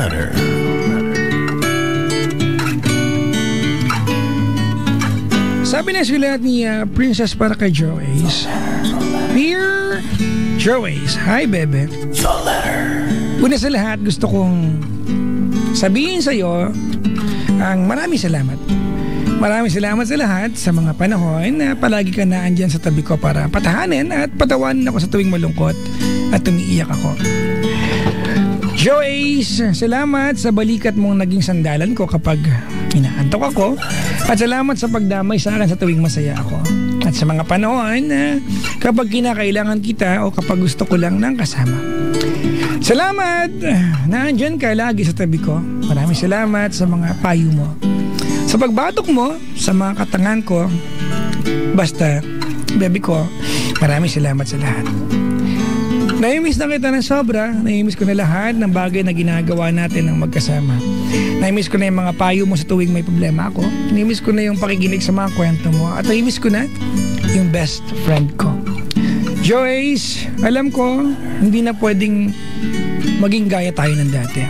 letter. Sabi na sulat ni Princess para kay Joace. Dear Joace, hi bebe. The letter. Una sa lahat, gusto kong sabihin sa iyo ang maraming salamat. Maraming salamat sa lahat sa mga panahon na palagi ka na andyan sa tabi ko para patahanin at patawanin ako sa tuwing malungkot at umiiyak ako. Joace, salamat sa balikat mong naging sandalan ko kapag inaantok ako at salamat sa pagdamay sa akin sa tuwing masaya ako. At sa mga panahon na kapag kinakailangan kita o kapag gusto ko lang ng kasama. Salamat na andyan ka lagi sa tabi ko. Maraming salamat sa mga payo mo. Sa pagbatok mo, sa mga katangan ko, basta, baby ko, maraming salamat sa lahat. Naimiss na kita ng sobra, naimiss ko na lahat ng bagay na ginagawa natin ng magkasama. Naimiss ko na yung mga payo mo sa tuwing may problema ako. Naimiss ko na yung pakikinig sa mga kwento mo. At naimiss ko na yung best friend ko. Joyce, alam ko, hindi na pwedeng maging gaya tayo ng dati.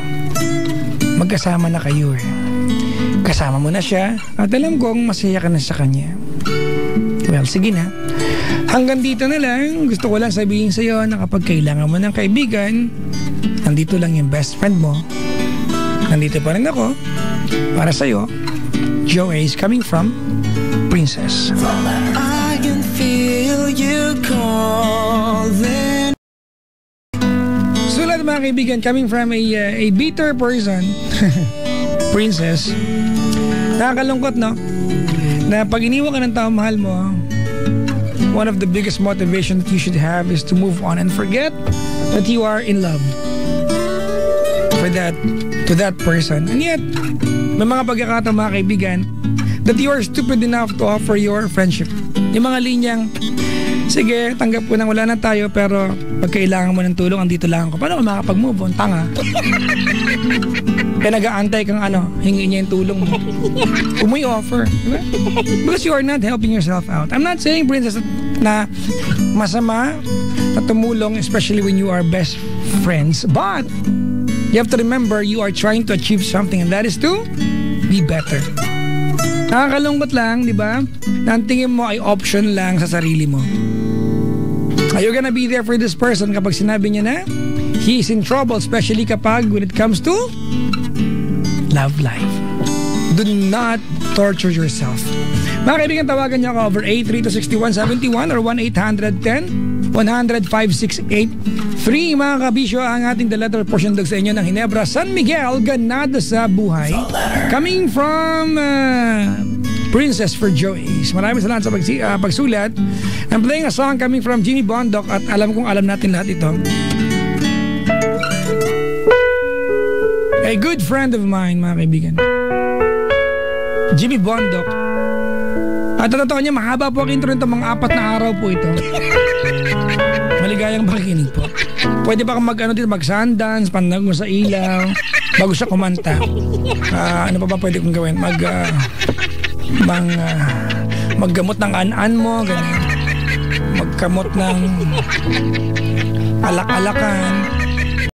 Magkasama na kayo eh. Kasama mo na siya at alam kong masaya ka na sa kanya. Well, sige na. Hanggang dito na lang. Gusto ko lang sabihin sa iyo na kapag kailangan mo ng kaibigan, nandito lang yung best friend mo. Nandito pa rin ako para sa iyo. Joace coming from Princess. I can feel you calling. Sulat mga kaibigan coming from a bitter person. Princess. Nakakalungkot, no? Na pag iniwan ka ng tao mahal mo, one of the biggest motivation that you should have is to move on and forget that you are in love to that person. And yet, may mga pagkakataon mga kaibigan that you are stupid enough to offer your friendship. Yung mga linyang, sige, tanggap ko nang wala na tayo pero pag kailangan mo ng tulong, andito lang ako. Paano ka makapag-move on? Tanga. Kaya nag-aantay kang hingi niya yung tulong mo. Kung may offer. Diba? Because you are not helping yourself out. I'm not saying, Princess, na masama na tumulong, especially when you are best friends. But, you have to remember, you are trying to achieve something and that is to be better. Nakakalungkot lang, di ba? Na ang tingin mo ay option lang sa sarili mo. Are you gonna be there for this person kapag sinabi niya na he is in trouble, especially kapag when it comes to love life? Do not torture yourself. Mga kaibigan, tawagan niyo ako over 8326171 or 1-800-10-100-568. Free mga kabisyo ang ating the letter portion dog sa inyo ng Ginebra San Miguel, ganado sa buhay. Coming from Princess for Joace. Maraming salamat sa pagsulat. I'm playing a song coming from Jimmy Bondoc at alam kong alam natin lahat ito. A good friend of mine, mga kaibigan. Jimmy Bondoc. At totoo niya, mahaba po ang intro nito, mga 4 na araw po ito. Maligayang pakikinig po. Pwede ba kang dito, mag-sundance, panag mo sa ilaw, bago siya kumanta. Ano pa ba pwede kong gawin? Maggamot ng an-an mo, ganyan. Magkamot ng alak-alakan.